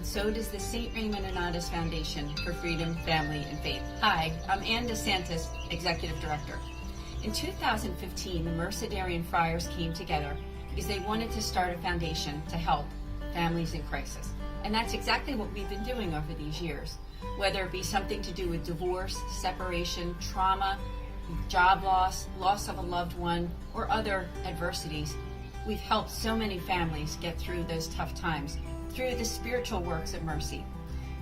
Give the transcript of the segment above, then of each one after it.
so does the St. Raymond Annatis Foundation for Freedom, Family, and Faith. Hi, I'm Anne DeSantis, Executive Director. In 2015, the Mercedarian Friars came together because they wanted to start a foundation to help families in crisis. And that's exactly what we've been doing over these years. Whether it be something to do with divorce, separation, trauma, job loss, loss of a loved one, or other adversities, we've helped so many families get through those tough times through the spiritual works of mercy.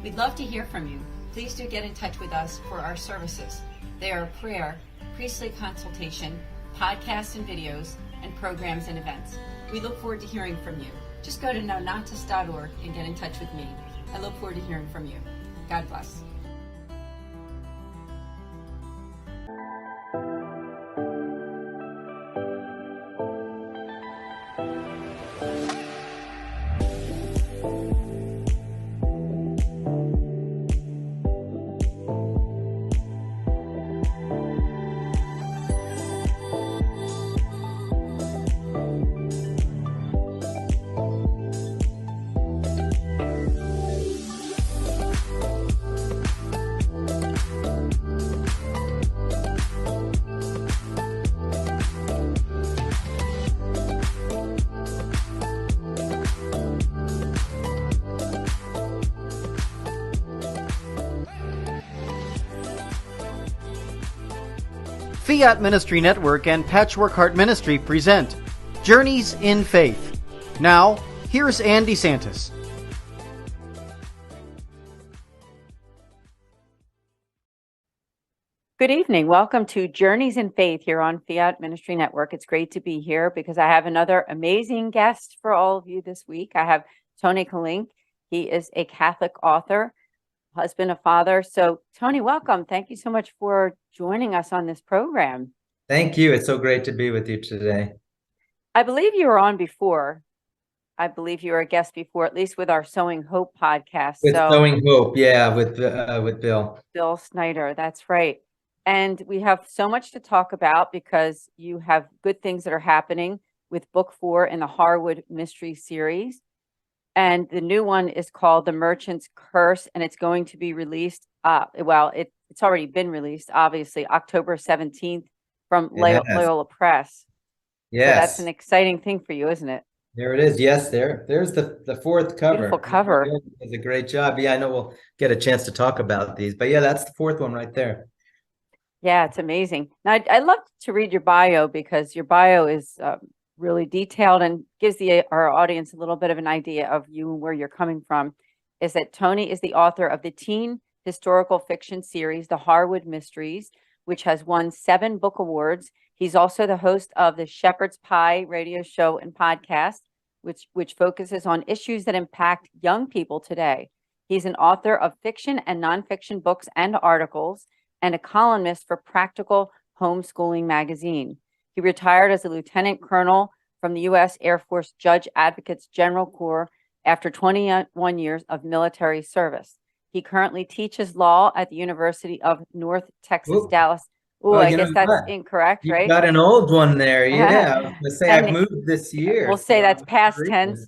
We'd love to hear from you. Please do get in touch with us for our services. They are prayer, priestly consultation, podcasts and videos, and programs and events. We look forward to hearing from you. Just go to nonotus.org and get in touch with me. I look forward to hearing from you. God bless. Fiat Ministry Network and Patchwork Heart Ministry present Journeys in Faith. Now, here's Anne DeSantis. Good evening. Welcome to Journeys in Faith here on Fiat Ministry Network. It's great to be here because I have another amazing guest for all of you this week. I have Tony Kolenc. He is a Catholic author, husband, a father. So, Tony, welcome. Thank you so much for joining us on this program. Thank you. It's so great to be with you today. I believe you were on before. I believe you were a guest before, at least with our Sowing Hope podcast. With Sowing Hope, yeah, with Bill. Bill Snyder, that's right. And we have so much to talk about because you have good things that are happening with Book 4 in the Harwood Mystery Series. And the new one is called The Merchant's Curse, and it's going to be released. It's already been released, obviously, October 17th from Loyola Press. Yes. So that's an exciting thing for you, isn't it? There it is. Yes, there's the fourth cover. Beautiful cover. It's a great job. Yeah, I know we'll get a chance to talk about these, but yeah, that's the fourth one right there. Yeah, it's amazing. Now, I'd love to read your bio because your bio is really detailed and gives our audience a little bit of an idea of you and where you're coming from. Is that Tony is the author of the teen historical fiction series, The Harwood Mysteries, which has won 7 book awards. He's also the host of the Shepherd's Pie radio show and podcast, which focuses on issues that impact young people today. He's an author of fiction and nonfiction books and articles, and a columnist for Practical Homeschooling magazine. He retired as a lieutenant colonel from the U.S. Air Force Judge Advocates General Corps after 21 years of military service. He currently teaches law at the University of North Texas, Dallas. I guess that's incorrect, right? You got an old one there. Yeah, I was going to say I've moved this year. We'll say that's past tense.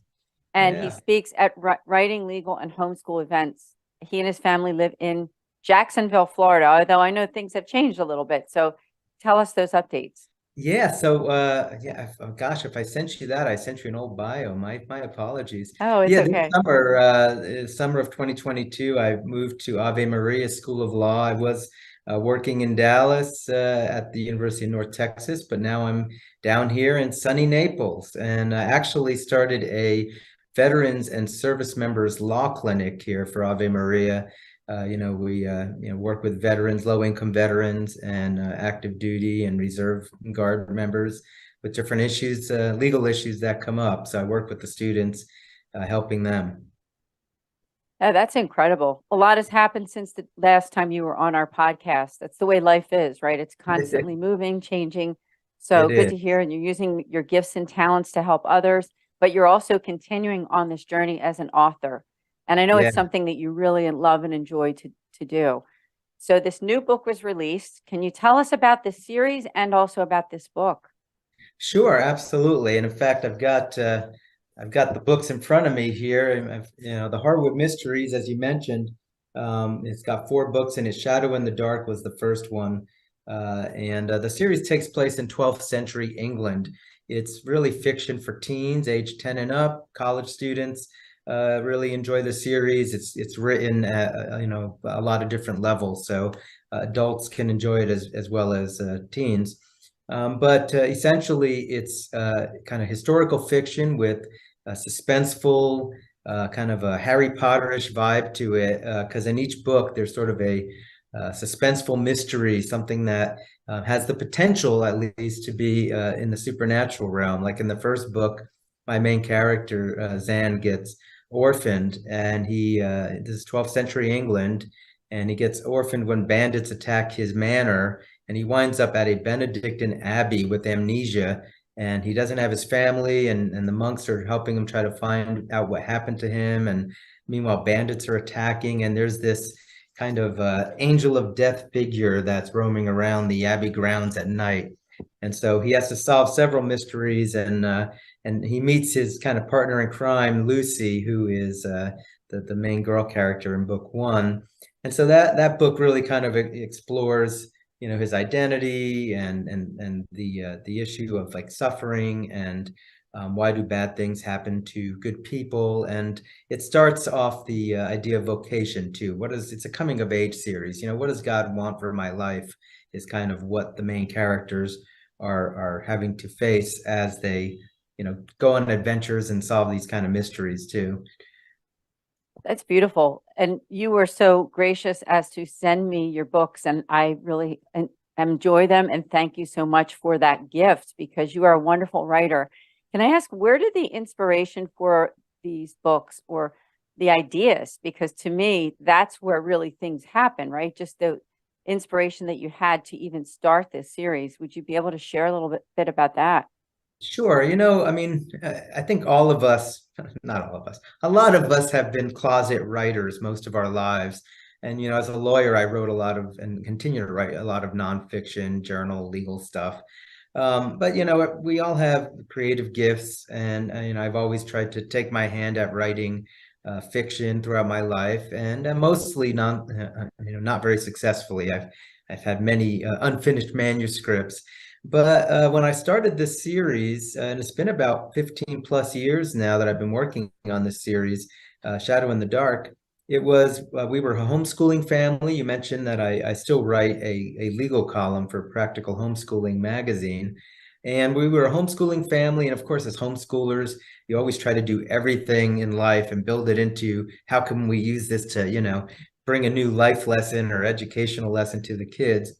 And he speaks at writing, legal, and homeschool events. He and his family live in Jacksonville, Florida, although I know things have changed a little bit. So tell us those updates. Yeah. So, gosh, if I sent you that, I sent you an old bio. My apologies. Oh, it's okay. This summer of 2022, I moved to Ave Maria School of Law. I was working in Dallas at the University of North Texas, but now I'm down here in sunny Naples, and I actually started a veterans and service members law clinic here for Ave Maria. We work with veterans, low-income veterans, and active duty and reserve guard members with different issues, legal issues that come up. So I work with the students, helping them. Oh, that's incredible. A lot has happened since the last time you were on our podcast. That's the way life is, right? It's constantly moving, changing. So good to hear. And you're using your gifts and talents to help others, but you're also continuing on this journey as an author. And I know it's something that you really love and enjoy to do. So this new book was released. Can you tell us about this series and also about this book? Sure, absolutely. And in fact, I've got I've got the books in front of me here, and the Harwood Mysteries, as you mentioned. It's got 4 books in it. Shadow in the Dark was the first one, and the series takes place in 12th century England. It's really fiction for teens, age 10 and up. College students really enjoy the series. It's written at a lot of different levels, so adults can enjoy it as well as teens. But essentially, it's kind of historical fiction with a suspenseful, kind of a Harry Potterish vibe to it. Because in each book, there's sort of a suspenseful mystery, something that has the potential, at least, to be in the supernatural realm. Like in the first book, my main character, Zan, gets orphaned, and this is 12th century England, and he gets orphaned when bandits attack his manor, and he winds up at a Benedictine abbey with amnesia, and he doesn't have his family, and the monks are helping him try to find out what happened to him, and meanwhile bandits are attacking, and there's this kind of angel of death figure that's roaming around the abbey grounds at night. And so he has to solve several mysteries, and he meets his kind of partner in crime, Lucy, who is the main girl character in book 1. And so that book really kind of explores, his identity and the issue of like suffering, and why do bad things happen to good people. And it starts off the idea of vocation too. It's a coming of age series. What does God want for my life is kind of what the main characters are having to face as they, go on adventures and solve these kind of mysteries too. That's beautiful. And you were so gracious as to send me your books, and I really enjoy them. And thank you so much for that gift, because you are a wonderful writer. Can I ask, where did the inspiration for these books or the ideas? Because to me, that's where really things happen, right? Just the inspiration that you had to even start this series. Would you be able to share a little bit about that? Sure. I mean, I think all of us, not all of us, a lot of us have been closet writers most of our lives. And, as a lawyer, I wrote a lot of, and continue to write a lot of nonfiction, journal, legal stuff. But, we all have creative gifts, and, I've always tried to take my hand at writing fiction throughout my life, and mostly not very successfully. I've had many unfinished manuscripts. But when I started this series, and it's been about 15 plus years now that I've been working on this series, Shadow in the Dark, we were a homeschooling family. You mentioned that I still write a legal column for Practical Homeschooling magazine. And we were a homeschooling family. And of course, as homeschoolers, you always try to do everything in life and build it into how can we use this to, bring a new life lesson or educational lesson to the kids.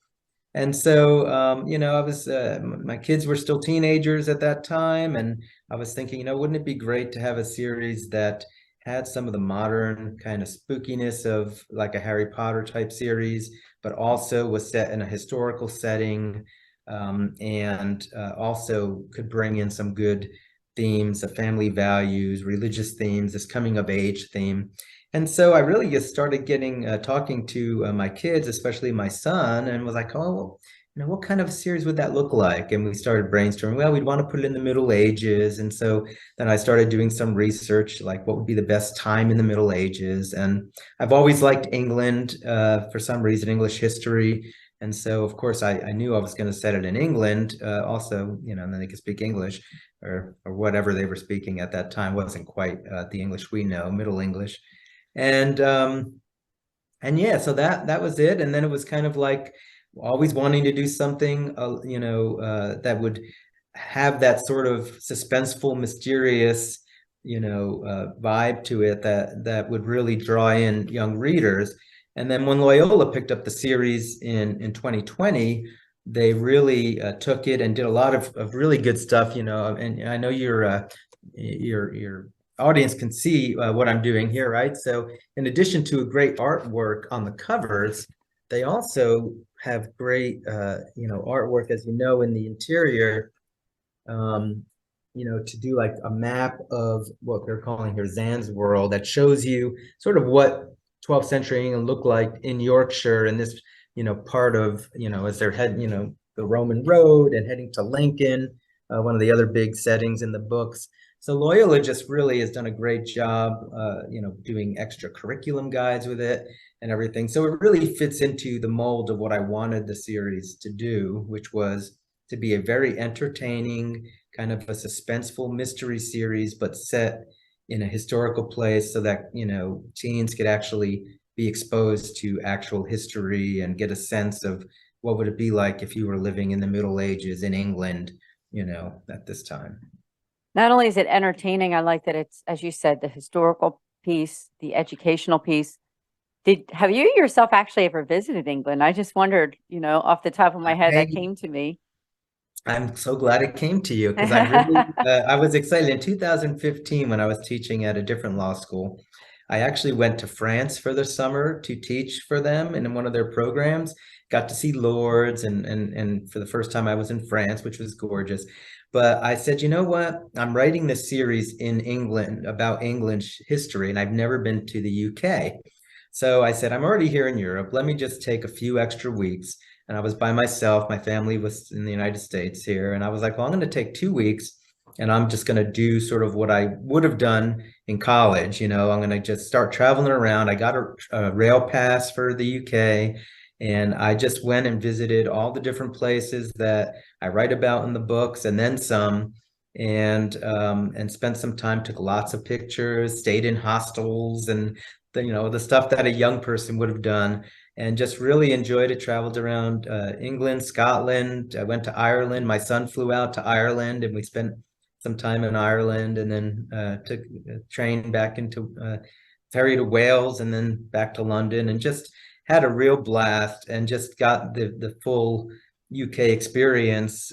And so, I was, my kids were still teenagers at that time. And I was thinking, wouldn't it be great to have a series that had some of the modern kind of spookiness of like a Harry Potter type series, but also was set in a historical setting, and also could bring in some good themes of family values, religious themes, this coming of age theme. And so I really just started talking to my kids, especially my son, and was like, oh, what kind of series would that look like? And we started brainstorming. Well, we'd want to put it in the Middle Ages. And so then I started doing some research, like what would be the best time in the Middle Ages. And I've always liked England, for some reason, English history. And so, of course, I knew I was going to set it in England, also, and then they could speak English or whatever they were speaking at that time. Wasn't quite the English we know, Middle English. And yeah, so that was it. And then it was kind of like always wanting to do something, that would have that sort of suspenseful, mysterious, vibe to it that would really draw in young readers. And then when Loyola picked up the series in 2020, they really took it and did a lot of really good stuff, and I know your audience can see what I'm doing here, right? So in addition to great artwork on the covers, they also have great, artwork, as in the interior, to do like a map of what they're calling here Zan's world that shows you sort of what 12th century England looked like in Yorkshire, and this, part of, as they're heading, the Roman road and heading to Lincoln, one of the other big settings in the books. So Loyola just really has done a great job, doing extra curriculum guides with it and everything. So it really fits into the mold of what I wanted the series to do, which was to be a very entertaining, kind of a suspenseful mystery series, but set in a historical place so that, teens could actually be exposed to actual history and get a sense of what would it be like if you were living in the Middle Ages in England, at this time. Not only is it entertaining, I like that it's, as you said, the historical piece, the educational piece. Have you yourself actually ever visited England? I just wondered, off the top of my head, that came to me. I'm so glad it came to you because I really, I was excited. In 2015, when I was teaching at a different law school, I actually went to France for the summer to teach for them in one of their programs. Got to see Lords, and for the first time I was in France, which was gorgeous. But I said, you know what? I'm writing this series in England about English history, and I've never been to the UK. So I said, I'm already here in Europe. Let me just take a few extra weeks. And I was by myself. My family was in the United States here. And I was like, well, I'm going to take 2 weeks and I'm just going to do sort of what I would have done in college. I'm going to just start traveling around. I got a rail pass for the UK. And I just went and visited all the different places that I write about in the books and then some, and spent some time, took lots of pictures, stayed in hostels and the stuff that a young person would have done, and just really enjoyed it. Traveled around England, Scotland. I went to Ireland. My son flew out to Ireland and we spent some time in Ireland, and then took a train back into ferry to Wales and then back to London, and just had a real blast and just got the full UK experience.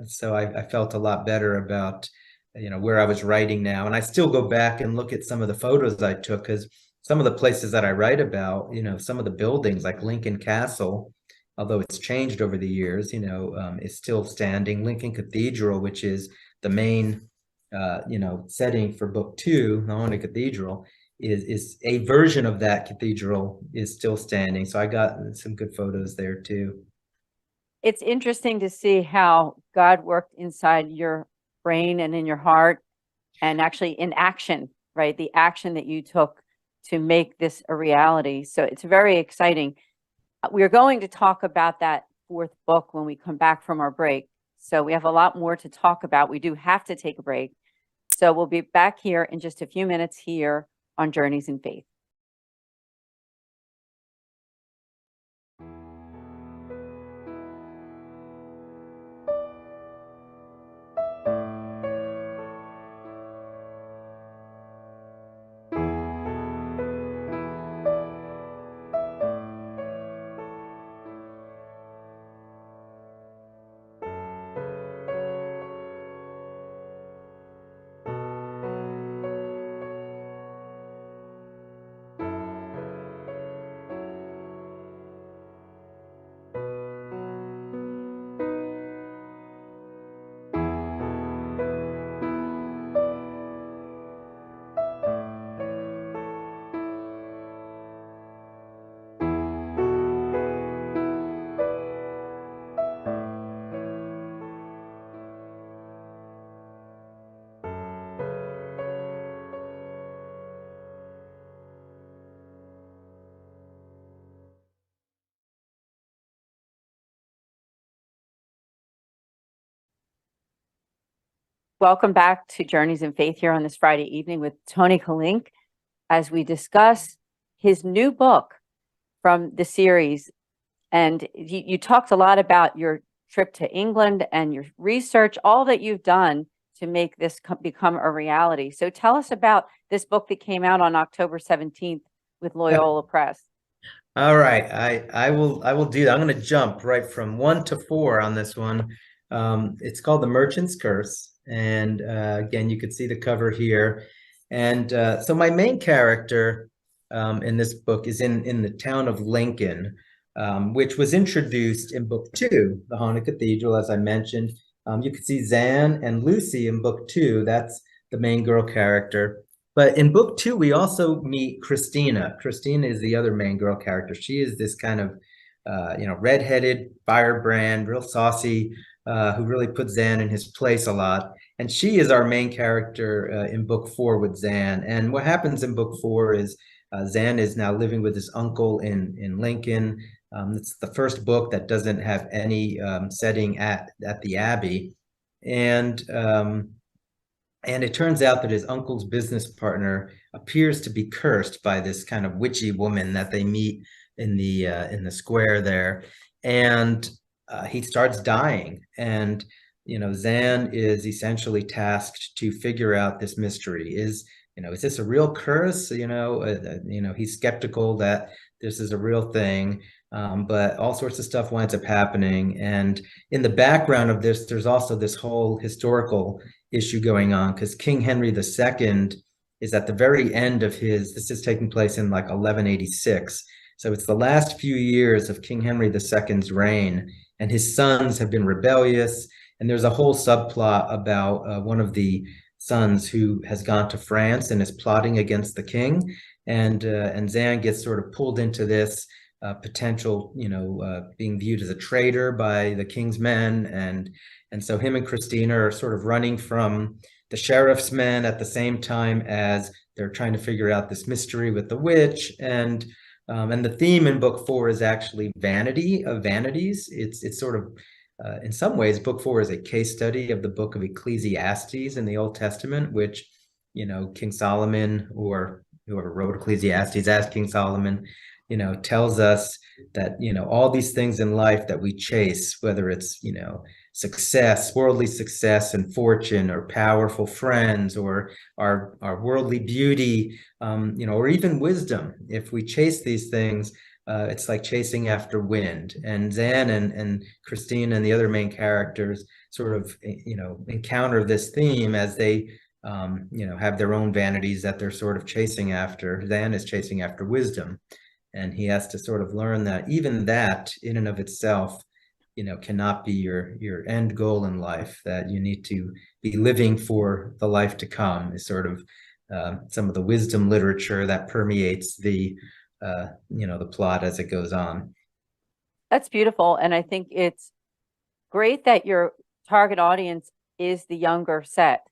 So I felt a lot better about, where I was writing now. And I still go back and look at some of the photos I took, because some of the places that I write about, some of the buildings like Lincoln Castle, although it's changed over the years, is still standing. Lincoln Cathedral, which is the main, setting for book 2, the Haunted Cathedral, is a version of that cathedral is still standing. So I got some good photos there too. It's interesting to see how God worked inside your brain and in your heart, and actually in action, right? The action that you took to make this a reality. So it's very exciting. We're going to talk about that 4th book when we come back from our break. So we have a lot more to talk about. We do have to take a break. So we'll be back here in just a few minutes here on Journeys in Faith. Welcome back to Journeys in Faith here on this Friday evening with Tony Kolenc, as we discuss his new book from the series. And you talked a lot about your trip to England and your research, all that you've done to make this become a reality. So tell us about this book that came out on October 17th with Loyola Press. All right, I will do that. I'm going to jump right from 1 to 4 on this one. It's called The Merchant's Curse. And again, you could see the cover here. And so my main character in this book is in the town of Lincoln, which was introduced in book 2, The Haunted Cathedral, as I mentioned. You could see Zan and Lucy in book 2. That's the main girl character. But in book 2, we also meet Christina. Christina is the other main girl character. She is this kind of, redheaded firebrand, real saucy, who really puts Zan in his place a lot. and she is our main character in book 4 with Zan. And what happens in book 4 is Zan is now living with his uncle in Lincoln. It's the first book that doesn't have any setting at the Abbey, and it turns out that his uncle's business partner appears to be cursed by this kind of witchy woman that they meet in the square there, and he starts dying. And Zan is essentially tasked to figure out this mystery. Is this a real curse? He's skeptical that this is a real thing, but all sorts of stuff winds up happening. And in the background of this, there's also this whole historical issue going on, because King Henry II is at the very end of this is taking place in like 1186. So it's the last few years of King Henry II's reign, and his sons have been rebellious. And there's a whole subplot about one of the sons who has gone to France and is plotting against the king. And Zan gets sort of pulled into this potential, being viewed as a traitor by the king's men. And so him and Christina are sort of running from the sheriff's men at the same time as they're trying to figure out this mystery with the witch. And the theme in book 4 is actually vanity of vanities. It's sort of, in some ways, book 4 is a case study of the book of Ecclesiastes in the Old Testament, which, King Solomon, or whoever wrote Ecclesiastes as King Solomon, tells us that, all these things in life that we chase, whether it's, success, worldly success and fortune, or powerful friends, or our worldly beauty, or even wisdom, if we chase these things, it's like chasing after wind. And Zan and Christine and the other main characters sort of, encounter this theme as they, have their own vanities that they're sort of chasing after. Zan is chasing after wisdom, and he has to sort of learn that even that in and of itself, cannot be your end goal in life, that you need to be living for the life to come, is sort of some of the wisdom literature that permeates the plot as it goes on. That's beautiful. And I think it's great that your target audience is the younger set,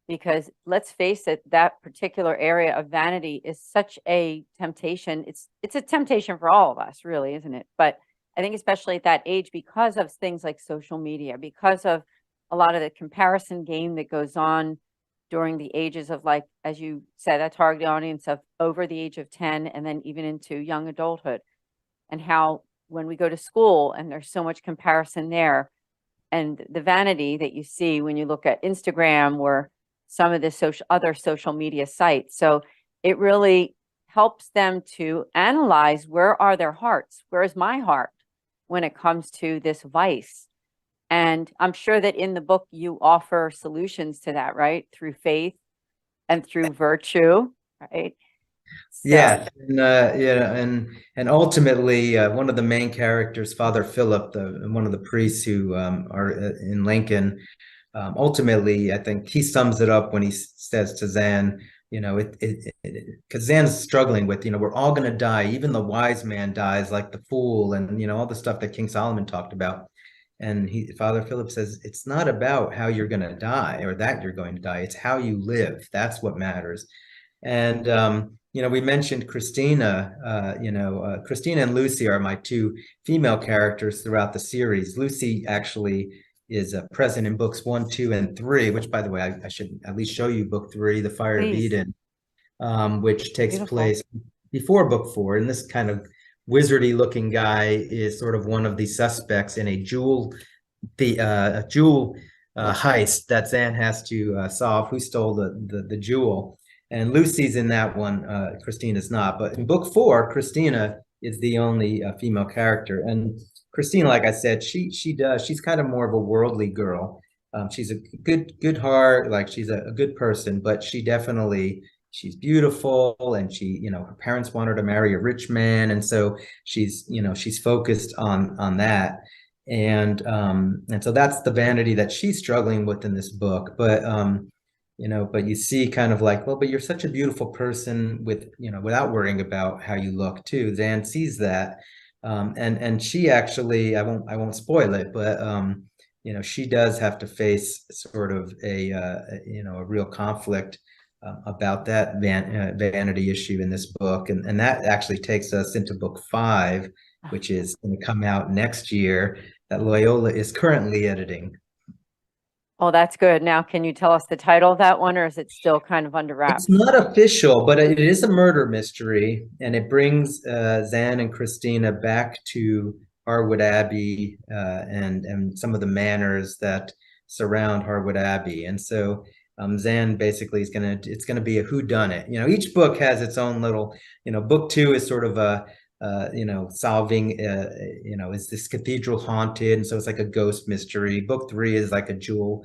because let's face it, that particular area of vanity is such a temptation. It's a temptation for all of us, really, isn't it? But I think especially at that age, because of things like social media, because of a lot of the comparison game that goes on during the ages of, like, as you said, that target audience of over the age of 10 and then even into young adulthood, and how when we go to school and there's so much comparison there, and the vanity that you see when you look at Instagram or some of the other social media sites. So it really helps them to analyze, where are their hearts? Where is my heart when it comes to this vice? And I'm sure that in the book you offer solutions to that, right? Through faith and through virtue, right? So, Yeah, and ultimately, one of the main characters, Father Philip, one of the priests who are in Lincoln, ultimately, I think he sums it up when he says to Zan, because Zan's struggling with, we're all going to die. Even the wise man dies like the fool, and all the stuff that King Solomon talked about. And Father Philip says, it's not about how you're going to die or that you're going to die. It's how you live. That's what matters. And we mentioned Christina. Christina and Lucy are my two female characters throughout the series. Lucy actually is present in books 1, 2, and 3, which, by the way, I should at least show you book 3, The Fire of Eden, which takes place before book 4. And this kind of wizardy looking guy is sort of one of the suspects in a jewel heist that Zan has to solve, who stole the jewel. And Lucy's in that one, Christina's not. But in book 4, Christina is the only female character. And Christina, like I said, she's kind of more of a worldly girl. She's a good heart, like she's a good person, but she's beautiful, and her parents want her to marry a rich man, and so she's focused on that, and so that's the vanity that she's struggling with in this book. But but you see kind of like, well, but you're such a beautiful person with without worrying about how you look too. Zan sees that, and she actually, I won't spoil it, but she does have to face sort of a real conflict about that vanity issue in this book. And that actually takes us into book 5, which is going to come out next year, that Loyola is currently editing. Oh, that's good. Now, can you tell us the title of that one, or is it still kind of under wraps? It's not official, but it is a murder mystery, and it brings Zan and Christina back to Harwood Abbey and some of the manors that surround Harwood Abbey. And so Zan basically it's gonna be a whodunit. Each book has its own little, book 2 is sort of a solving, is this cathedral haunted? And so it's like a ghost mystery. Book 3 is like a jewel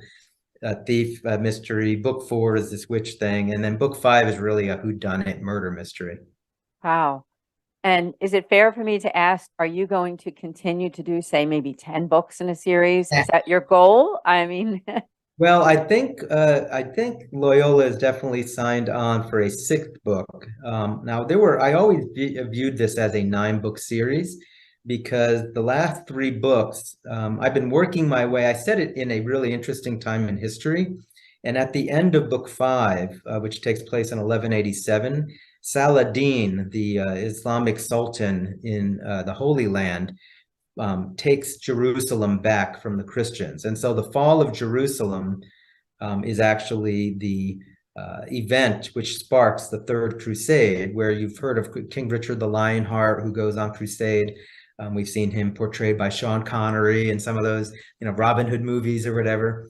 thief mystery. Book 4 is this witch thing. And then book 5 is really a whodunit murder mystery. Wow. And is it fair for me to ask, are you going to continue to do, say, maybe 10 books in a series? Is that your goal? I mean, well, I think Loyola is definitely signed on for a 6th book. Now I always viewed this as a 9-book series, because the last 3 books, I've been working my way. I said it in a really interesting time in history. And at the end of book 5, which takes place in 1187, Saladin, the Islamic Sultan in the Holy Land, takes Jerusalem back from the Christians. And so the fall of Jerusalem is actually the event which sparks the Third Crusade, where you've heard of King Richard the Lionheart, who goes on crusade. We've seen him portrayed by Sean Connery in some of those, Robin Hood movies or whatever.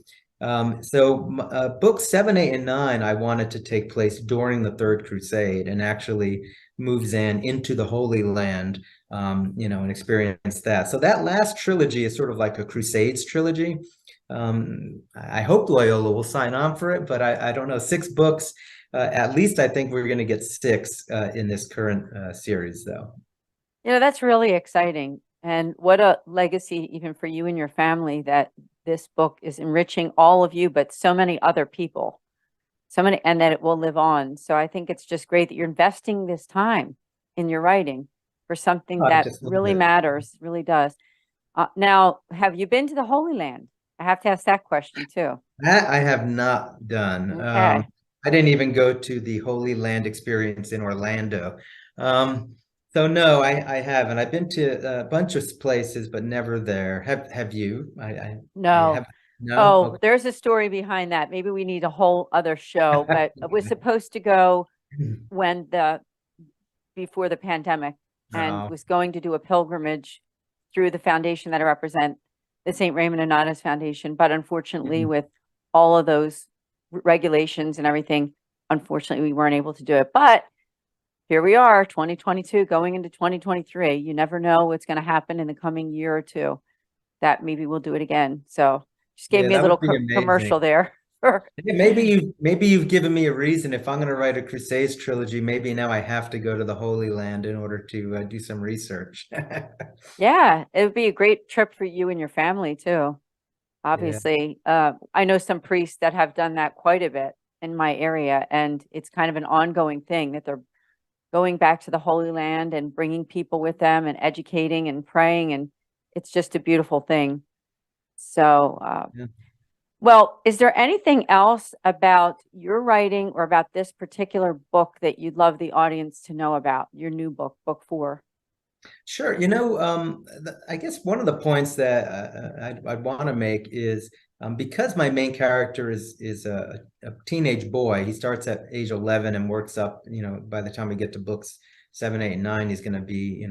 So books 7, 8, and 9, I wanted to take place during the Third Crusade and actually move Zan into the Holy Land, and experience that. So that last trilogy is sort of like a Crusades trilogy. I hope Loyola will sign on for it, but I don't know. 6 books, at least I think we're going to get 6 in this current series, though. that's really exciting. And what a legacy, even for you and your family, that this book is enriching all of you, but so many other people, and that it will live on. So I think it's just great that you're investing this time in your writing for something that really matters, really does. Now, have you been to the Holy Land? I have to ask that question too. That I have not done. Okay. I didn't even go to the Holy Land experience in Orlando. So no, I haven't. I've been to a bunch of places, but never there. Have you? No. No. Oh, Okay. there's a story behind that. Maybe we need a whole other show, but I was supposed to go before the pandemic, and was going to do a pilgrimage through the foundation that I represent, the St. Raymond and Nonna's Foundation. But unfortunately, with all of those regulations and everything, unfortunately, we weren't able to do it. But here we are, 2022, going into 2023. You never know what's going to happen in the coming year or two, that maybe we'll do it again. So just gave me a little commercial there. Maybe you've given me a reason. If I'm going to write a Crusades trilogy, maybe now I have to go to the Holy Land in order to do some research. Yeah, it would be a great trip for you and your family too. Obviously, I know some priests that have done that quite a bit in my area, and it's kind of an ongoing thing that they're going back to the Holy Land and bringing people with them and educating and praying, and it's just a beautiful thing. So, well, is there anything else about your writing or about this particular book that you'd love the audience to know about, your new book, book 4? Sure. I guess one of the points that I'd want to make is because my main character is a teenage boy. He starts at age 11 and works up, by the time we get to books 7, 8, and 9, he's going to be,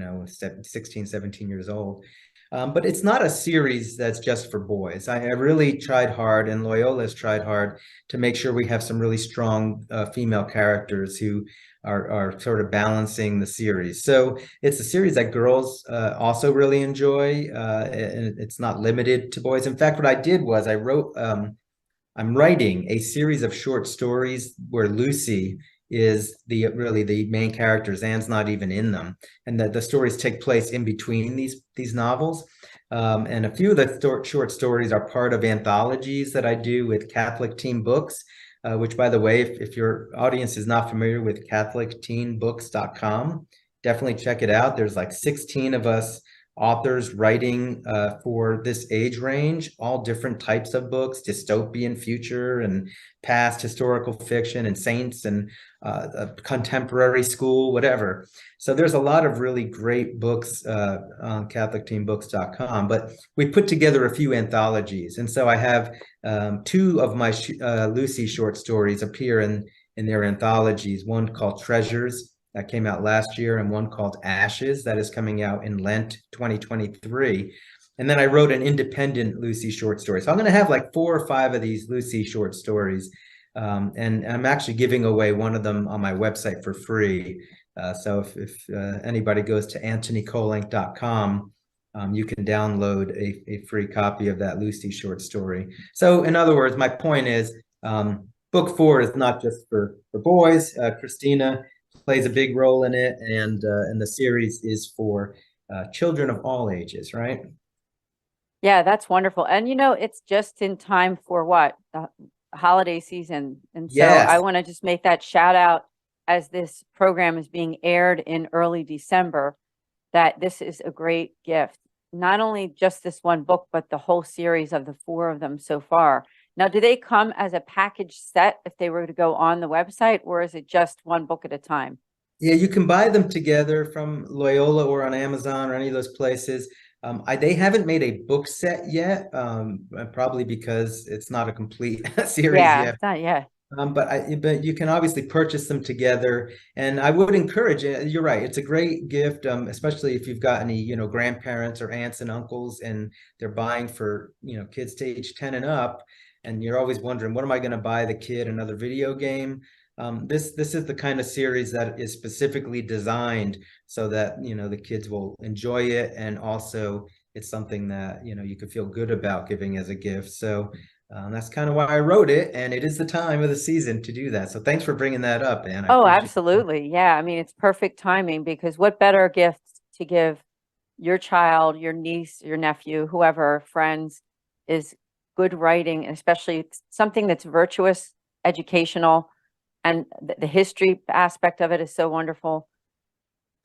16, 17 years old. But it's not a series that's just for boys. I really tried hard, and Loyola has tried hard to make sure we have some really strong female characters who are sort of balancing the series. So it's a series that girls also really enjoy, and it's not limited to boys. In fact, what I did was I'm writing a series of short stories where Lucy is the main character. Anne's not even in them, and the stories take place in between these novels. And a few of the short stories are part of anthologies that I do with Catholic Teen Books, which, by the way, if your audience is not familiar with CatholicTeenBooks.com, definitely check it out. There's like 16 of us authors writing for this age range, all different types of books, dystopian future and past historical fiction and saints and contemporary school, whatever. So there's a lot of really great books on CatholicTeenBooks.com, but we put together a few anthologies. And so I have two of my Lucy short stories appear in their anthologies, one called Treasures that came out last year, and one called Ashes that is coming out in Lent 2023. And then I wrote an independent Lucy short story. So I'm going to have like 4 or 5 of these Lucy short stories. And I'm actually giving away one of them on my website for free. So if anybody goes to anthonykolenc.com, you can download a free copy of that Lucy short story. So in other words, my point is book 4 is not just for boys. Christina plays a big role in it, and the series is for children of all ages, right? Yeah, that's wonderful. And it's just in time for what? The holiday season. And so Yes. I want to just make that shout out as this program is being aired in early December, that this is a great gift. Not only just this one book, but the whole series of the 4 of them so far. Now, do they come as a package set if they were to go on the website, or is it just one book at a time? Yeah, you can buy them together from Loyola or on Amazon or any of those places. They haven't made a book set yet, probably because it's not a complete series Yeah, yet. it's not yet. But you can obviously purchase them together, and I would encourage it. You're right; it's a great gift, especially if you've got any grandparents or aunts and uncles, and they're buying for kids to age 10 and up, and you're always wondering, what am I going to buy the kid? Another video game? This is the kind of series that is specifically designed so that the kids will enjoy it, and also it's something that you could feel good about giving as a gift. So that's kind of why I wrote it, and it is the time of the season to do that. So thanks for bringing that up, Anne. I Oh, appreciate it. absolutely. Yeah. I mean, it's perfect timing, because what better gift to give your child, your niece, your nephew, whoever, friends, is good writing, and especially something that's virtuous, educational, and the history aspect of it is so wonderful.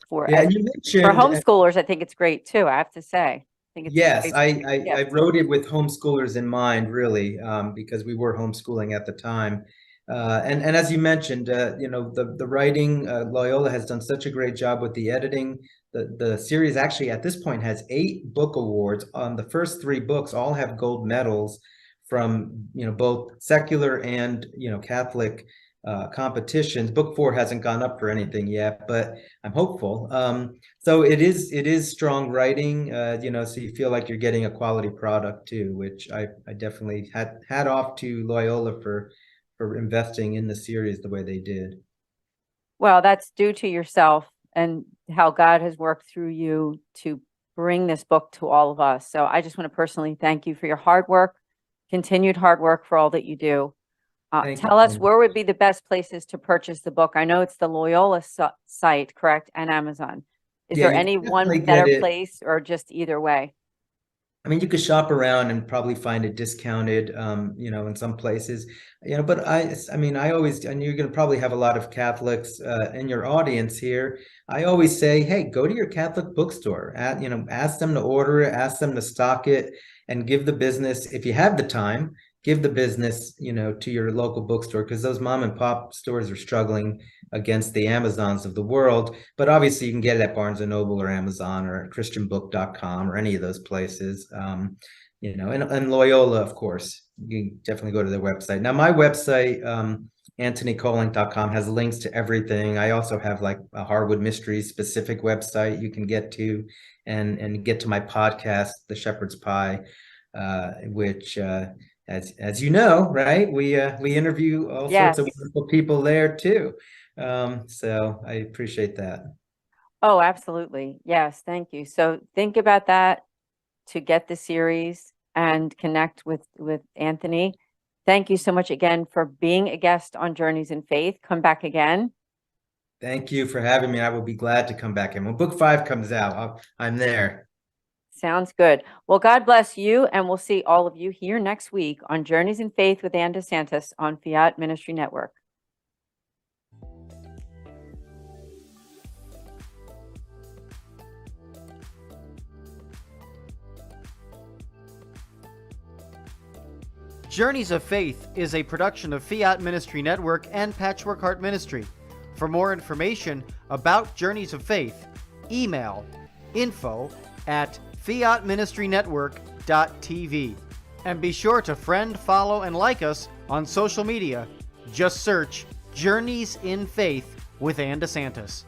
For Yeah, and you mentioned homeschoolers, I think it's great too, I have to say. I think it's yes, great. I wrote it with homeschoolers in mind, really, because we were homeschooling at the time. And as you mentioned, the writing, Loyola has done such a great job with the editing. The series actually at this point has 8 book awards. On the first 3 books, all have gold medals from both secular and Catholic competitions. Book 4 hasn't gone up for anything yet, but I'm hopeful. So it is strong writing, so you feel like you're getting a quality product too, which I definitely had off to Loyola for investing in the series the way they did. Well, that's due to yourself and how God has worked through you to bring this book to all of us. So I just want to personally thank you for your hard work, continued hard work, for all that you do. Tell us, where would be the best places to purchase the book? I know it's the Loyola site, correct, and Amazon. Is there any one better place, or just either way? I mean, you could shop around and probably find it discounted, in some places, but I mean, I always, and you're going to probably have a lot of Catholics in your audience here. I always say, hey, go to your Catholic bookstore, ask them to order it, ask them to stock it, and give the business, if you have the time, give the business, to your local bookstore, because those mom and pop stores are struggling against the Amazons of the world. But obviously you can get it at Barnes & Noble or Amazon or christianbook.com or any of those places. And Loyola, of course, you can definitely go to their website. Now, my website, anthonykolenc.com, has links to everything. I also have like a Harwood Mysteries specific website you can get to, and get to my podcast, The Shepherd's Pie, which as you know, right, we interview all sorts of wonderful people there too. So I appreciate that. Oh, absolutely. Yes, thank you. So think about that to get the series and connect with Anthony. Thank you so much again for being a guest on Journeys in Faith. Come back again. Thank you for having me. I will be glad to come back. And when book 5 comes out, I'm there. Sounds good. Well, God bless you, and we'll see all of you here next week on Journeys in Faith with Anne DeSantis on Fiat Ministry Network. Journeys of Faith is a production of Fiat Ministry Network and Patchwork Heart Ministry. For more information about Journeys of Faith, email info@fiatministrynetwork.tv. And be sure to friend, follow, and like us on social media. Just search Journeys in Faith with Anne DeSantis.